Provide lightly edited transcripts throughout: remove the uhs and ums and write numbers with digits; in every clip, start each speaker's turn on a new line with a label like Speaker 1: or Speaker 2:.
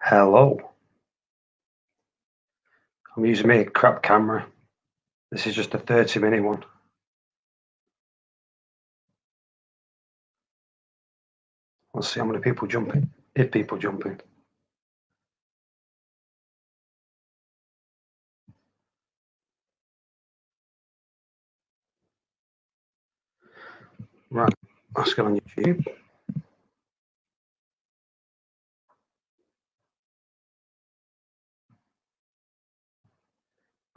Speaker 1: Hello. I'm using my crap camera. This is just a 30-minute one. Let's see how many people jumping. If people jumping. Right, let's go on YouTube.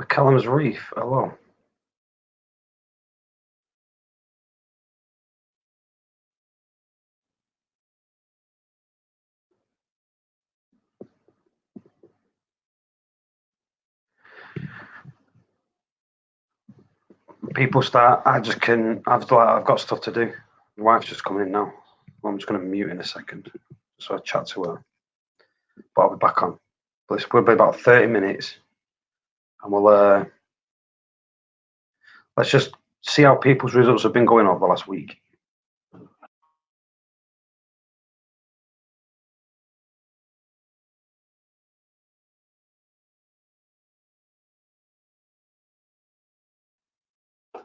Speaker 1: McCallum's Reef. Hello. People start. I've got stuff to do. My wife's just coming in now. I'm just going to mute in a second so I chat to her. But I'll be back on. But it's will be about 30 minutes, and let's just see how people's results have been going over the last week.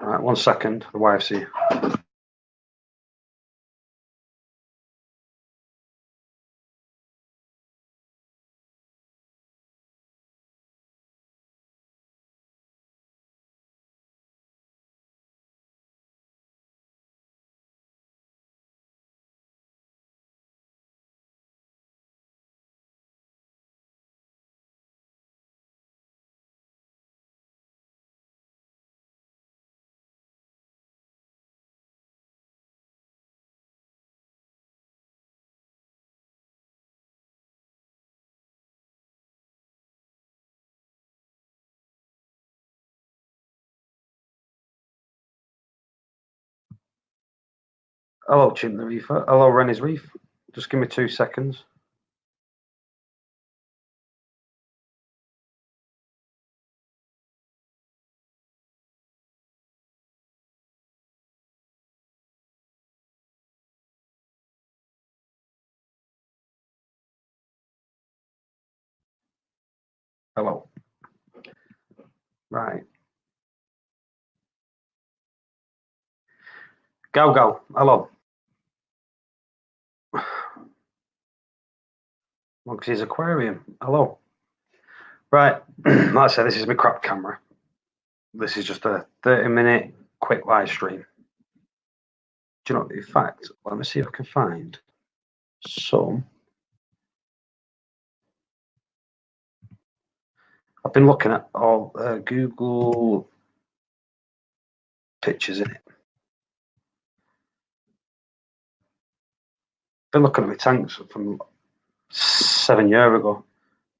Speaker 1: All right, 1 second. The wife's here. Hello, Chim the Reefer. Hello, Rennie's Reef. Just give me 2 seconds. Hello. Right. Go. Hello. Muggsy's Aquarium. Hello. Right. Like I said, this is my crap camera. This is just a 30-minute quick live stream. Do you know, in fact, let me see if I can find some. I've been looking at all Google pictures in it. Been looking at my tanks from 7 years ago.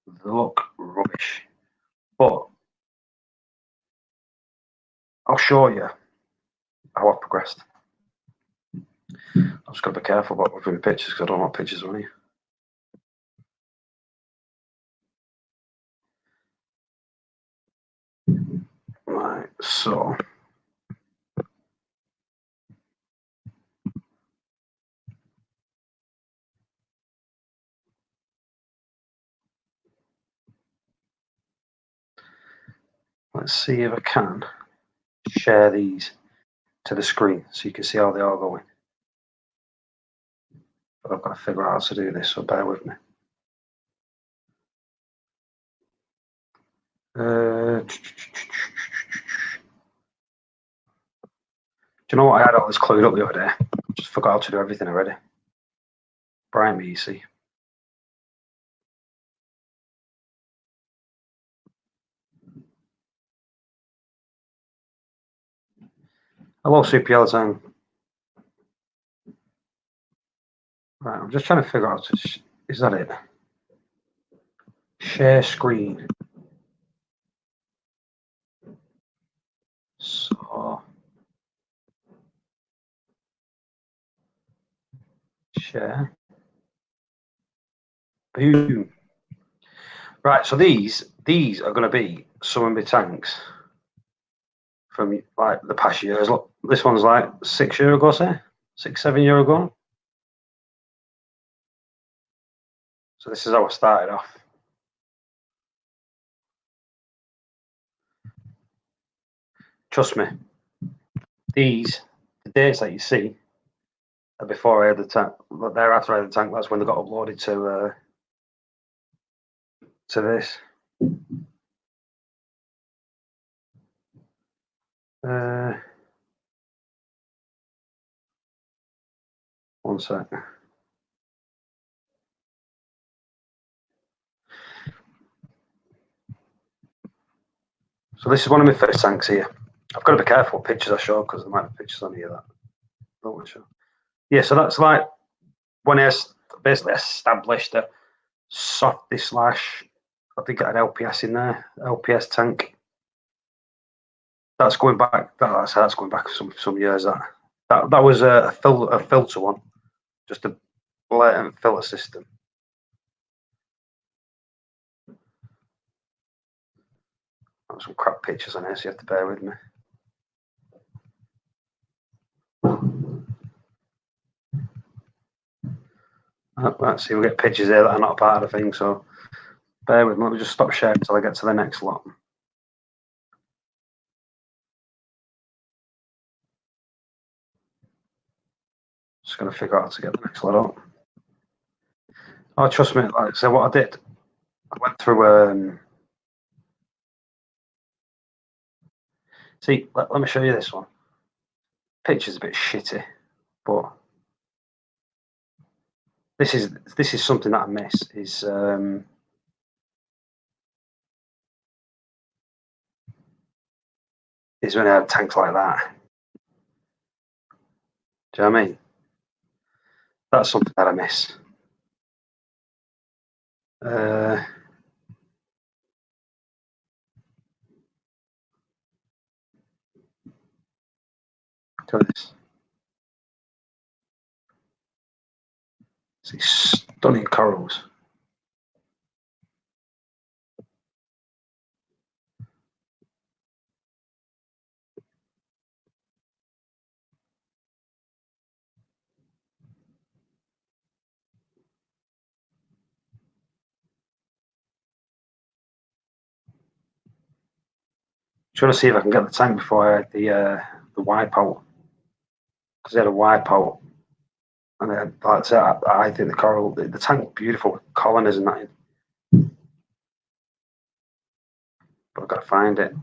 Speaker 1: They look rubbish. But I'll show you how I've progressed. I've just got to be careful about looking at pictures because I don't want pictures on here. Right, so let's see if I can share these to the screen so you can see how they are going. But I've got to figure out how to do this, so bear with me. Do you know what? I had all this clued up the other day. Just forgot how to do everything already. Brian me, you see. Hello, CPL Zone. Right, I'm just trying to figure out. Is that it? Share screen. So share. Boom. Right, so these are going to be some of my tanks from like the past years. Look, this one's like 6 years ago, say 6, 7 years ago. So this is how I started off. Trust me, the dates that you see are before I had the tank. They're after I had the tank. That's when they got uploaded to this. One sec. So this is one of my first tanks here. I've got to be careful what pictures I show because there might be pictures on here that I don't want to show. Yeah, so that's like when I basically established a softy slash. I think I had LPS in there, LPS tank. That's going back. That's going back some years. That was a filter one, just a blatant filter system. Some crap pictures on here, so you have to bear with me. Let's see, we get pictures here that are not a part of the thing, so bear with me. Let me just stop sharing until I get to the next lot. Just going to figure out how to get the next lot up. Oh, trust me, like I said, what I did, I went through. See, let me show you this one. Picture's a bit shitty, but this is something that I miss. Is when I have tanks like that. Do you know what I mean? That's something that I miss. Look at this. See, stunning corals. Trying to see if I can get the tank before I had the wipeout, because I had a wipeout, and then, like I said, I think the coral, the tank, beautiful colonies and that, but I've got to find it.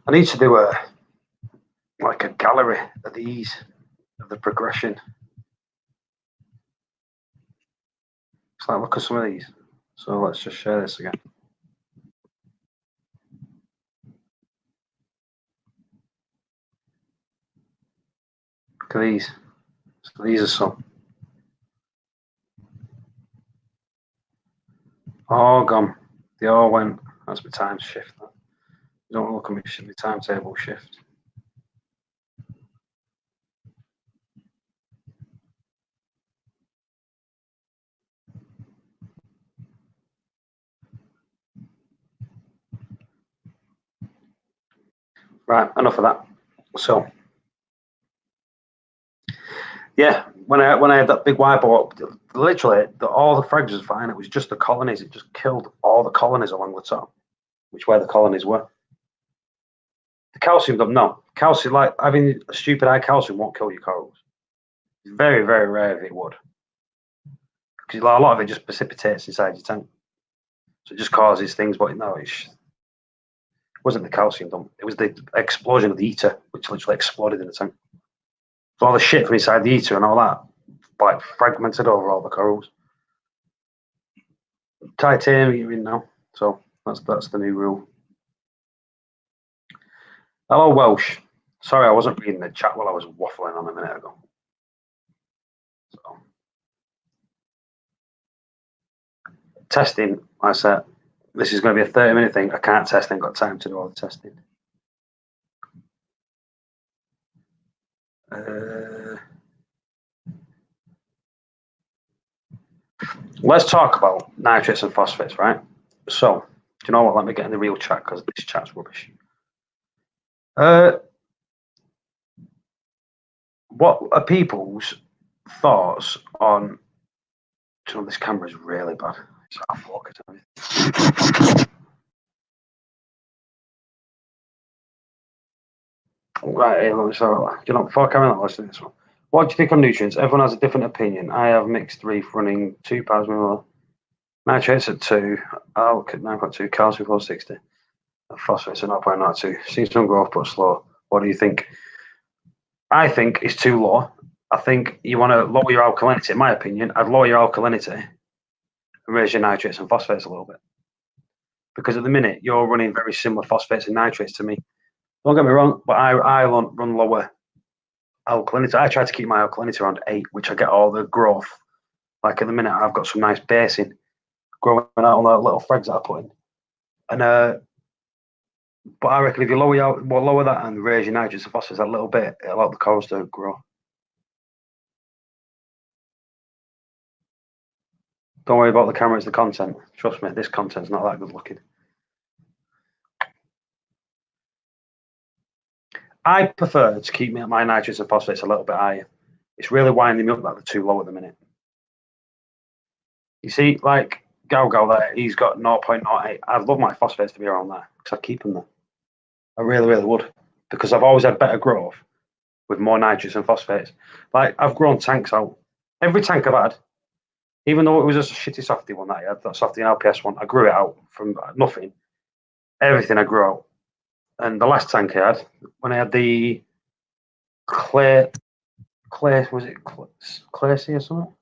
Speaker 1: I need to do like a gallery of these, of the progression. It's like, look at some of these. So let's just share this again. Look at these. So these are some. All gone. They all went. That's my time shift. You don't look at me, my timetable shift. Right, enough of that. So, yeah, when I had that big whiteboard, literally all the frags was fine. It was just the colonies. It just killed all the colonies along the top, which where the colonies were. The calcium, no. Calcium, like having a stupid high calcium won't kill your corals. It's very, very rare if it would. Because a lot of it just precipitates inside your tank. So it just causes things, but no, it wasn't the calcium dump. It was the explosion of the heater, which literally exploded in the tank. So all the shit from inside the heater and all that, like fragmented over all the corals. Titanium, you're in now. So that's the new rule. Hello, Welsh. Sorry, I wasn't reading the chat while I was waffling on a minute ago. So, testing, like I said, this is going to be a 30-minute thing. I can't test, I ain't got time to do all the testing. Let's talk about nitrates and phosphates, right? So, do you know what? Let me get in the real chat because this chat's rubbish. What are people's thoughts on? This camera is really bad. It's half focus. Right, let me start. Before carrying on, listen to this one. What do you think on nutrients? Everyone has a different opinion. I have mixed Reef running 2 pounds more. Nitrates at 2, alk at 9.2, calcium 460, and phosphates at 0.92. Seems some growth but slow. What do you think? I think it's too low. I think you want to lower your alkalinity. In my opinion, I'd lower your alkalinity and raise your nitrates and phosphates a little bit. Because at the minute, you're running very similar phosphates and nitrates to me. Don't get me wrong, but I run lower alkalinity. I try to keep my alkalinity around 8, which I get all the growth. Like at the minute, I've got some nice basing growing out on the little threads that I put in. And but I reckon if you lower that and raise your nitrates and phosphates a little bit, it'll help the corals to grow. Don't worry about the camera, it's the content. Trust me, this content's not that good looking. I prefer to keep my nitrates and phosphates a little bit higher. It's really winding me up that they're too low at the minute. You see, like Gal there, he's got 0.08. I'd love my phosphates to be around there because I'd keep them there. I really, really would, because I've always had better growth with more nitrates and phosphates. Like I've grown tanks out. Every tank I've had, even though it was just a shitty softy one that I had, that softy and LPS one, I grew it out from nothing. Everything I grew out. And the last tank I had, when I had the Clay, was it Clay or something?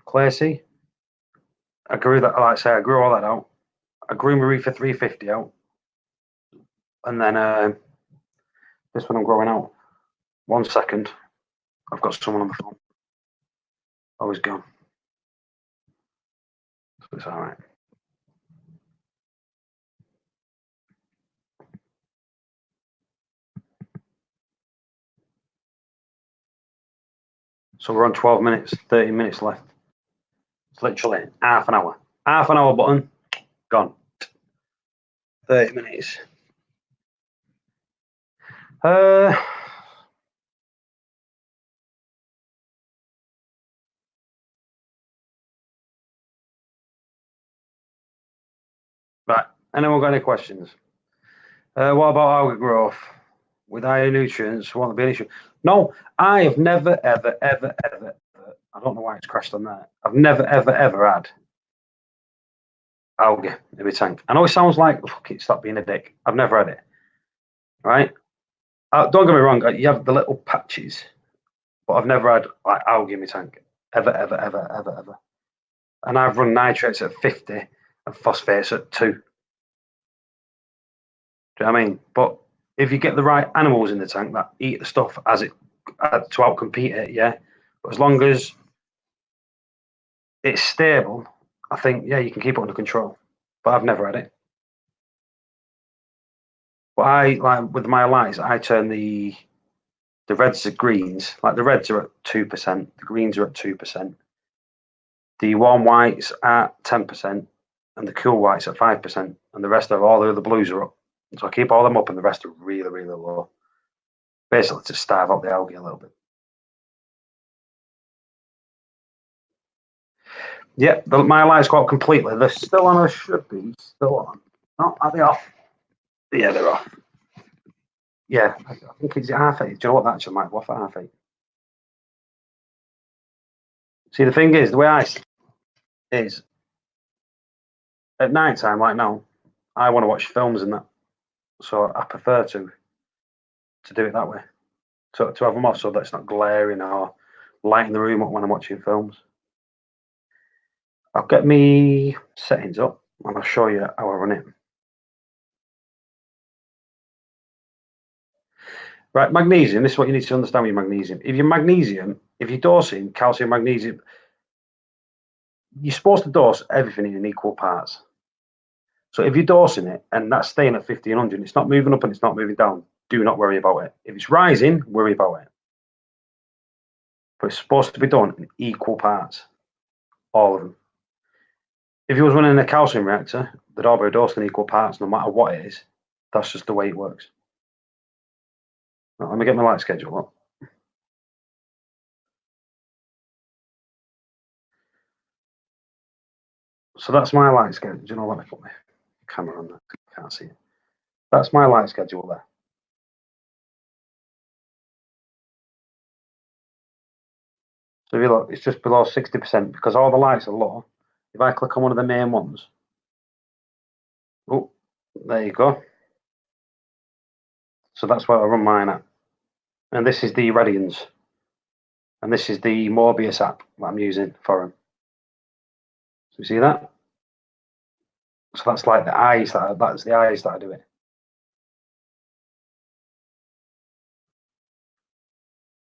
Speaker 1: Clay. I grew that, like I say, I grew all that out. I grew my Reef for 350 out. And then this one I'm growing out. 1 second. I've got someone on the phone. Oh, he's gone. So it's all right. So we're on 12 minutes, 30 minutes left. It's literally half an hour. Half an hour button, gone. 30 minutes. Right. Anyone got any questions? What about algae growth? With higher nutrients, won't there be an issue? No, I have never, ever, I don't know why it's crashed on that. I've never, ever had algae in my tank. I know it sounds like, fuck it, stop being a dick. I've never had it. Right? Don't get me wrong, you have the little patches, but I've never had like algae in my tank. Ever. And I've run nitrates at 50 and phosphates at 2. Do you know what I mean? But if you get the right animals in the tank that eat the stuff as it to outcompete it, yeah. But as long as it's stable, I think you can keep it under control. But I've never had it. But I like with my lights, I turn the reds to greens. Like the reds are at 2%, the greens are at 2%, the warm whites at 10%, and the cool whites at 5%, and the rest of all the other blues are up. So I keep all them up, and the rest are really, really low. Basically, to starve out the algae a little bit. Yeah, my lights go out completely. They're still on, or should be still on. No, are they off? Yeah, they're off. Yeah, I think it's half 8. Do you know what? That actually might be off at half 8. See, the thing is, the way I see it is at night time, like now, I want to watch films and that. So I prefer to do it that way. To have them off so that it's not glaring or lighting the room up when I'm watching films. I'll get me settings up and I'll show you how I run it. Right, magnesium. This is what you need to understand with your magnesium. If you're dosing calcium, magnesium, you're supposed to dose everything in equal parts. So if you're dosing it and that's staying at 50 and 100, it's not moving up and it's not moving down, do not worry about it. If it's rising, worry about it. But it's supposed to be done in equal parts, all of them. If you was running a calcium reactor, they'd all be dosed in equal parts, no matter what it is. That's just the way it works. Now, let me get my light schedule up. So that's my light schedule. Do you know, let me put my camera on that. Can't see it. That's my light schedule there. So if you look, it's just below 60% because all the lights are low. If I click on one of the main ones, oh, there you go. So that's what I run mine at. And this is the Radians. And this is the Morbius app that I'm using for them. So you see that? So that's like the eyes that's the eyes that I do it.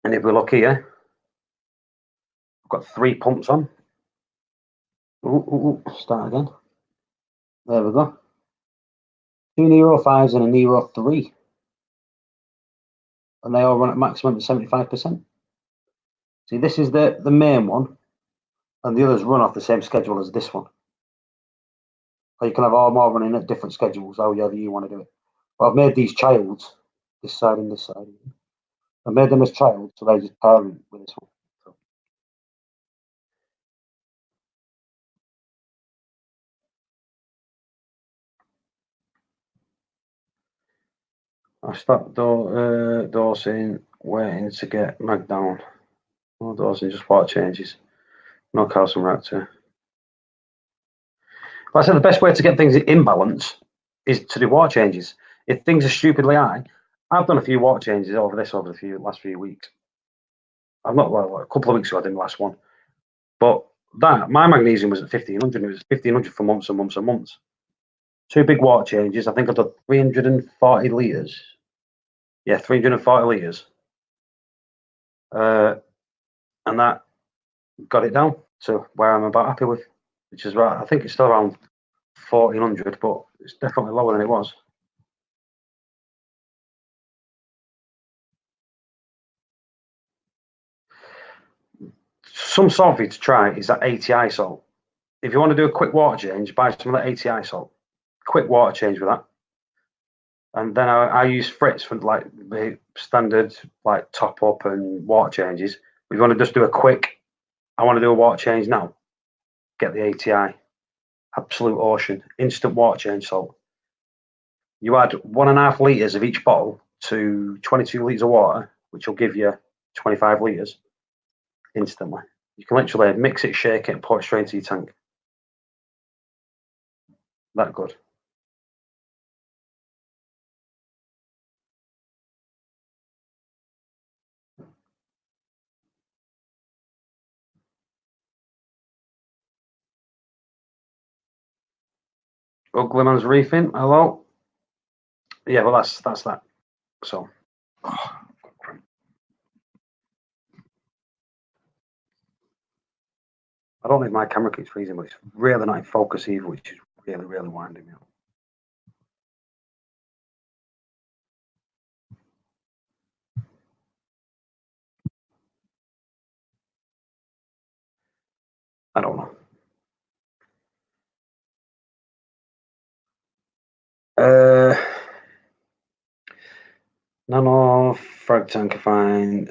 Speaker 1: And if we look here, I've got 3 pumps on. Start again. There we go. 2 Nero 5s and a Nero 3. And they all run at maximum of 75%. See, this is the main one, and the others run off the same schedule as this one. Or you can have all more running at different schedules, however you want to do it. But I've made these childs, this side and this side. I made them as child, so they just parent with this one. So. I stopped dosing, waiting to get mag down. No dosing, just water changes. No calcium reactor. Like I said, the best way to get things in balance is to do water changes. If things are stupidly high, I've done a few water changes over the last few weeks. I've not, well, a couple of weeks ago I did the last one. But that, my magnesium was at 1500, it was 1500 for months and months and months. 2 big water changes. I think I've done 340 litres. Yeah, 340 litres. And that got it down to where I'm about happy with, which is right. I think it's still around 1400, but it's definitely lower than it was. Some salt for you to try is that ATI salt. If you want to do a quick water change, buy some of that ATI salt. Quick water change with that. And then I use Fritz for like the standard like top up and water changes. If you want to just do a quick, I want to do a water change now, get the ATI. Absolute ocean, instant water change salt. You add 1.5 litres of each bottle to 22 litres of water, which will give you 25 litres instantly. You can literally mix it, shake it, and pour it straight into your tank. That good. Ugly man's reefing. Hello. Yeah, well that's that. So. I don't think my camera keeps freezing, but it's really not in focus either, which is really, really winding me up. I don't know. Nano, frag tank are fine.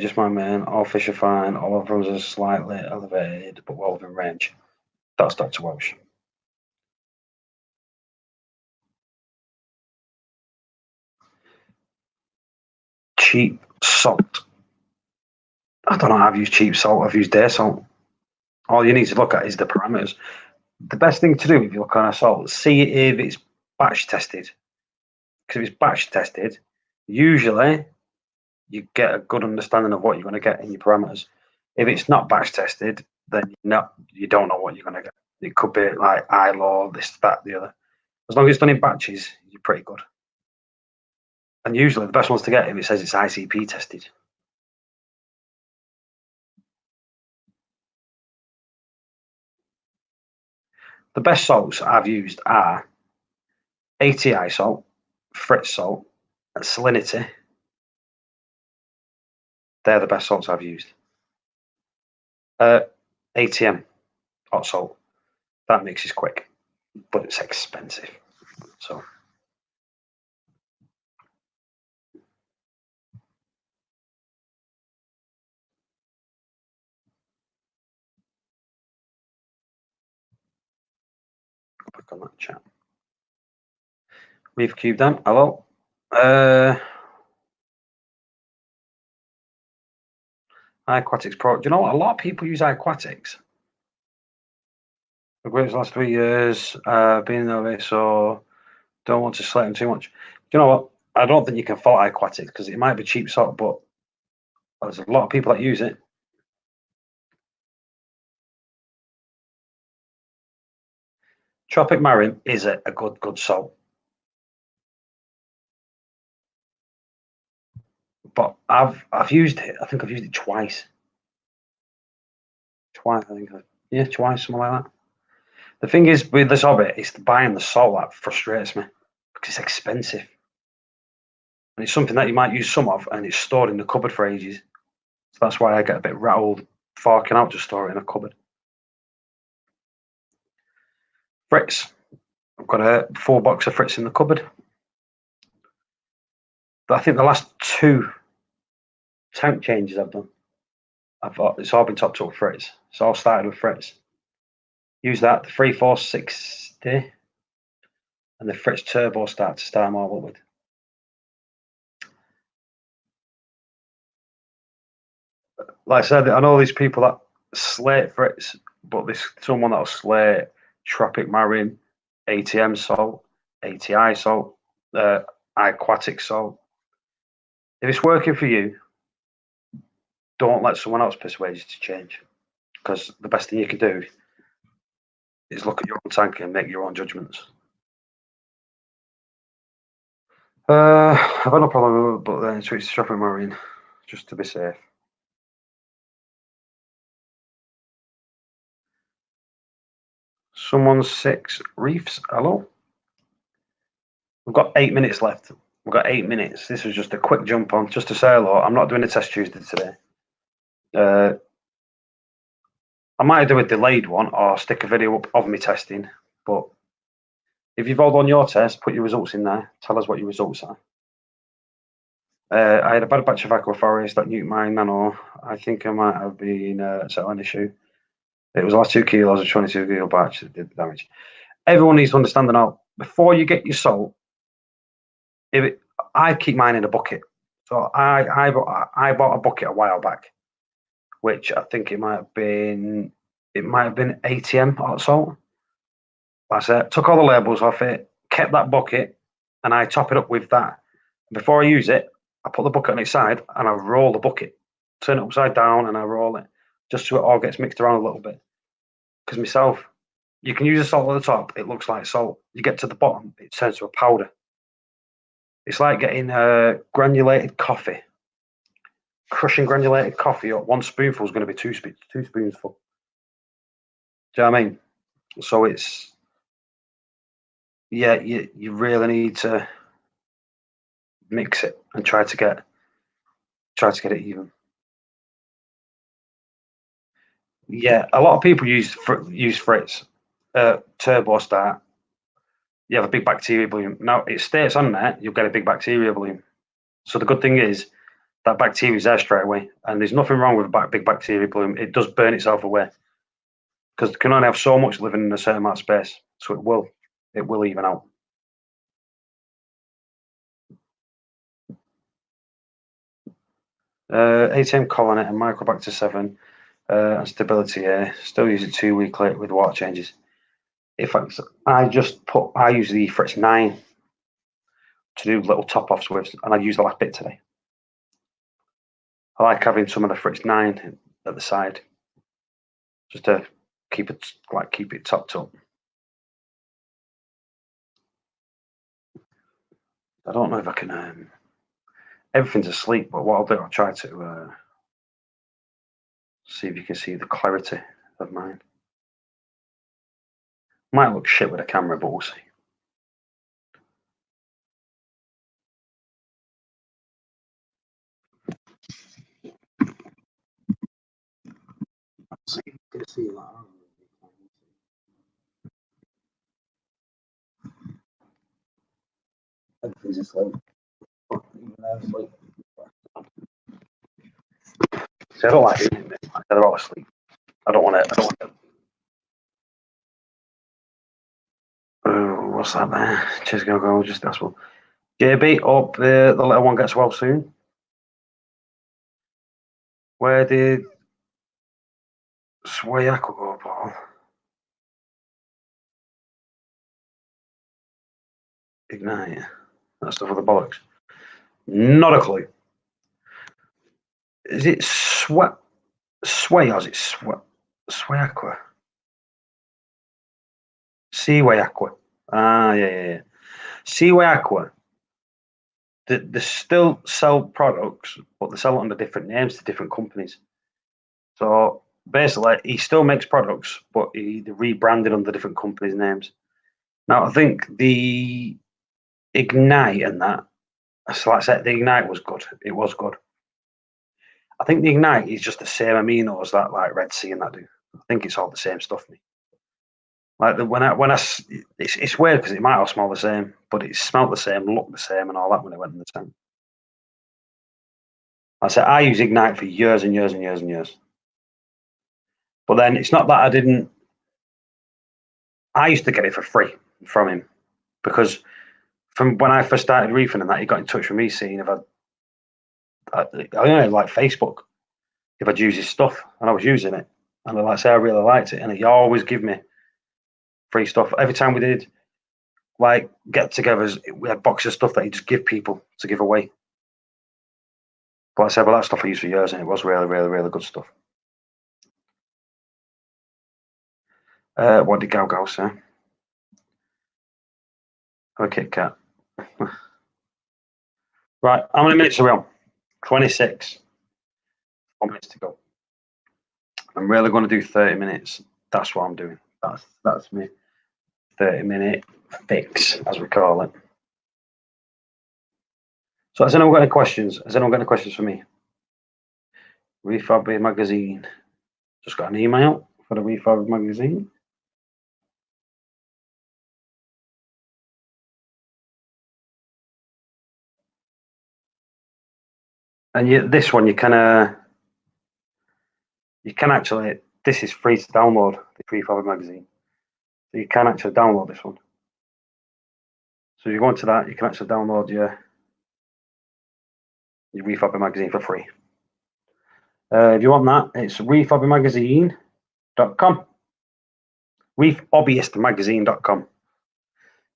Speaker 1: Just my main. All fish are fine. All of them are slightly elevated, but well within range. That's Dr. Welsh. Cheap salt. I don't know. I've used cheap salt. I've used day salt. All you need to look at is the parameters. The best thing to do if you look on a salt, see if it's batch tested. Because if it's batch tested, usually you get a good understanding of what you're going to get in your parameters. If it's not batch tested, then you don't know what you're going to get. It could be like ILO, this, that, the other. As long as it's done in batches, you're pretty good. And usually the best ones to get if it says it's ICP tested. The best salts I've used are ATI salt, Fritz salt, and Salinity. They're the best salts I've used. ATM, hot salt. That mixes quick, but it's expensive. So Click on that chat. Reef Cube down. Hello. Aquatics Pro. Do you know what? A lot of people use Aquatics. The greatest last 3 years, been over, so don't want to slate them too much. Do you know what? I don't think you can fault Aquatics because it might be cheap salt, but there's a lot of people that use it. Tropic Marine is a good salt. But I've used it. I think I've used it twice. Twice, I think. Yeah, twice, something like that. The thing is with this hobby, it's buying the salt that frustrates me because it's expensive. And it's something that you might use some of, and it's stored in the cupboard for ages. So that's why I get a bit rattled forking out to store it in a cupboard. Fritz. I've got a full box of Fritz in the cupboard. But I think the last 2 tank changes I've done, it's all been topped up with Fritz. It's all started with Fritz. Use that, the 3460 and the Fritz Turbo start them all up with. Like I said, I know these people that slate Fritz, but there's someone that'll slate Tropic Marine, ATM salt, ATI salt, aquatic salt. If it's working for you, don't let someone else persuade you to change. Because the best thing you can do is look at your own tank and make your own judgments. I've had no problem with it, but then switch to Tropic Marine just to be safe. Someone's 6 Reefs. Hello. We've got 8 minutes left. We've got 8 minutes. This was just a quick jump on, just to say hello. I'm not doing a test Tuesday today. I might do a delayed one or stick a video up of me testing. But if you've all done your test, put your results in there. Tell us what your results are. I had a bad batch of Aquaforest that nuked my nano. I think I might have been set an issue. It was the last 2 kilos of 22 kilo batch that did the damage. Everyone needs to understand that now. Before you get your salt, I keep mine in a bucket. So I bought a bucket a while back, which I think it might have been ATM hot salt. That's it. Took all the labels off it, kept that bucket, and I top it up with that. Before I use it, I put the bucket on its side and I roll the bucket, turn it upside down, and I roll it just so it all gets mixed around a little bit. Because myself, you can use the salt at the top, it looks like salt. You get to the bottom, it turns to a powder. It's like getting granulated coffee. Crushing granulated coffee, or 1 spoonful is going to be 2 spoonsful. Do you know what I mean? So it's, yeah, you really need to mix it and try to get it even. Yeah, a lot of people use Fritz Turbo Start. You have a big bacteria bloom. Now it states on there you'll get a big bacteria bloom. So the good thing is that bacteria is there straight away, and there's nothing wrong with a big bacteria bloom. It does burn itself away because it can only have so much living in a certain amount of space. So it will even out. ATM colony and Microbacter 7 and stability here. Still use it 2 weeks later with water changes. In fact, I use the Fritz 9 to do little top offs with, and I used the last bit today. I like having some of the Fritz 9 at the side just to keep it topped up. I don't know if I can. Everything's asleep, but what I'll do, I'll try to see if you can see the clarity of mine. Might look shit with a camera, but we'll see. See if you can see that. Everything's asleep. See, I don't like it. They're all asleep. I don't want it. What's that there? Cheers, go, just that's one. JB, hope the little one gets well soon. Where did Swayako go, Paul? Ignite. That stuff with the bollocks. Not a clue. Is it Sway or is it Swayaqua? Seaway Aqua. Ah, yeah. Seaway Aqua. They still sell products, but they sell it under different names to different companies. So basically, he still makes products, but they rebranded under different companies' names. Now, I think the Ignite and that, so like I said, the Ignite was good. It was good. I think the Ignite is just the same aminos that like Red Sea and that do. I think it's all the same stuff. Like it's weird because it might all smell the same, but it smelled the same, looked the same, and all that when it went in the tank. I said I use Ignite for years and years and years and years. But then it's not that I didn't. I used to get it for free from him because from when I first started reefing and that, he got in touch with me saying if I don't know, like Facebook, if I'd use his stuff, and I was using it, and like I say, I really liked it, and he always give me free stuff every time we did like get-togethers. We had boxes of stuff that he just give people to give away. But like I said, well, that stuff I used for years, and it was really, really, really good stuff. What did Gal say? A Kit Kat. Right, how many minutes are we on? 26. 4 minutes to go. I'm really going to do 30 minutes. That's what I'm doing. That's me. 30-minute fix, as we call it. So has anyone got any questions? Has anyone got any questions for me? Refab magazine. Just got an email for the Refab magazine. And this one you can actually, this is free to download, the Refab magazine. So you can actually download this one. So if you go into that, you can actually download your Refab magazine for free. If you want that, it's refabbymagazine.com. Reefhobbyistmagazine.com.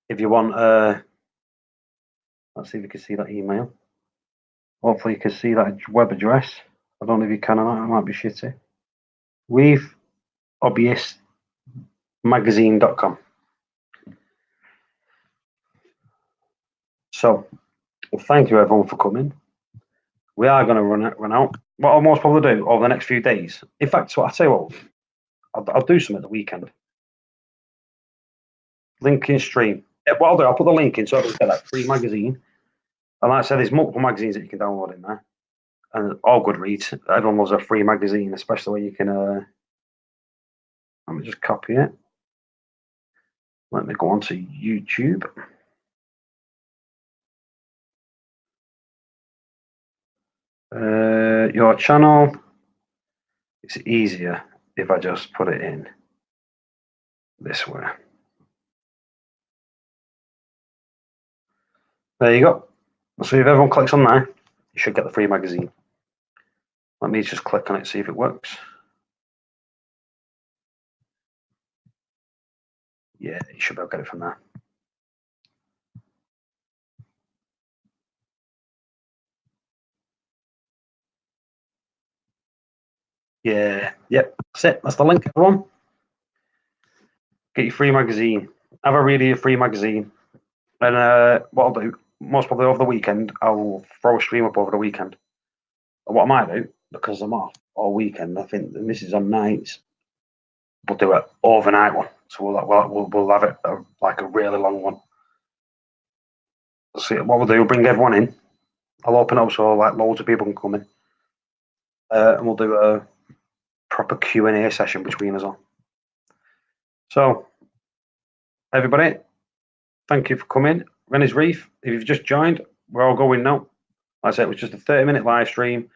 Speaker 1: If you want, let's see if you can see that email. Hopefully you can see that web address. I don't know if you can or not, it might be shitty. Reefhobbyistmagazine.com. So, well, thank you everyone for coming. We are going to run out. What I'll most probably do over the next few days. In fact, so I tell you what, I'll do some at the weekend. Link in stream. Yeah, what I'll do, I'll put the link in so I can get that free magazine. And like I said, there's multiple magazines that you can download in there, and all good reads. Everyone loves a free magazine, especially when you can. Let me just copy it. Let me go on to YouTube. Your channel. It's easier if I just put it in this way. There you go. So if everyone clicks on there, you should get the free magazine. Let me just click on it, see if it works. Yeah, you should be able to get it from there. Yeah, yep, that's it. That's the link, everyone. Get your free magazine. Have a read of your free magazine. And what I'll do, most probably over the weekend, I'll throw a stream up over the weekend. And what I might do, because I'm off all weekend, I think the missus on nights, we'll do an overnight one. So we'll have it like a really long one. See what we'll do. We'll bring everyone in. I'll open up so like loads of people can come in, and we'll do a proper Q&A session between us all. So, everybody, thank you for coming. Rennie's Reef. If you've just joined, we're all going now. Like I said, it was just a 30-minute live stream.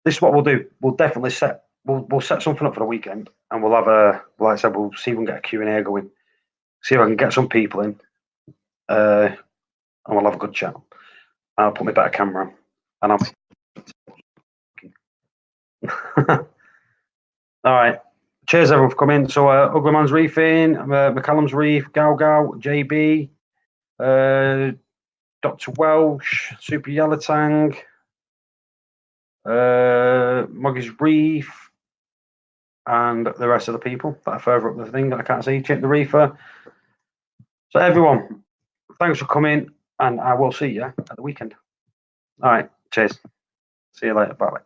Speaker 1: This is what we'll do. We'll definitely we'll set something up for the weekend, and we'll have like I said, we'll see if we can get a Q&A going. see if I can get some people in, and we'll have a good chat. I'll put my better camera on, and I'll. All right. Cheers, everyone, for coming. So, Uglyman's Reefing, McCallum's Reef, Gal, JB, Dr. Welsh, Super Yellow Tang, Muggy's Reef, and the rest of the people that are further up the thing that I can't see. Chip the Reefer. So, everyone, thanks for coming, and I will see you at the weekend. All right. Cheers. See you later. Bye.